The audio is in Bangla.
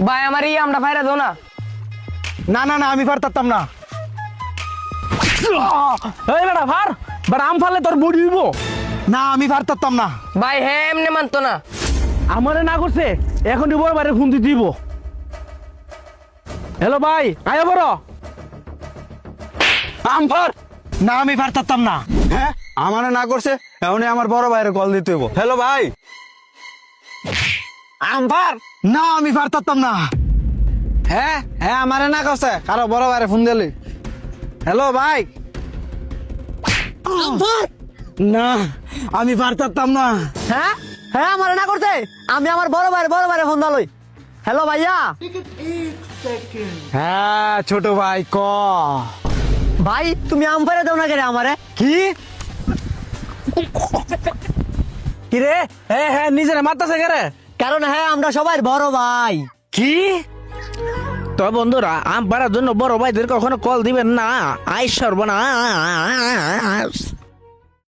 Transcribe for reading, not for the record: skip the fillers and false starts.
ভাই আমার আমরা ফাইরা দাও না। না না না আমি পারতাম না। এই বেটা ফার বেটা আম ফারলে তোর বডি হইব। না আমি পারতাম না। ভাই হ্যাঁ এমনি মানতো না। আমারে না করছে এখন বড় বাইরে ফোন দিয়ে দিব। হ্যালো ভাই আয়া বড় আম ফার। না আমি পারতাম না। হ্যাঁ আমারে না করছে এমনি আমার বড় ভাইরে কল দিতে হইব। হ্যালো ভাই আমপার না আমি পারতাম না। হ্যাঁ হ্যাঁ আমারে না করছে কারো বড় ভাইরে ফোন দিলি। হ্যালো ভাই না আমি পারতাম না। হ্যাঁ হ্যাঁ আমার না করতে আমি আমার বড় ভাইরে ফোন দালই। হ্যালো ভাইয়া। হ্যাঁ ছোট ভাই ক। ভাই তুমি আম পারে দাও না কেন আমারে? কি কি রে হ্যাঁ হ্যাঁ নিজের মারতাছে কে রে? কারণ হ্যাঁ আমরা সবাই বড় ভাই। কি তো বন্ধুরা আম পাড়ার জন্য বড় ভাইদের কখনো কল দিবেন না। আই সর্বনাশ।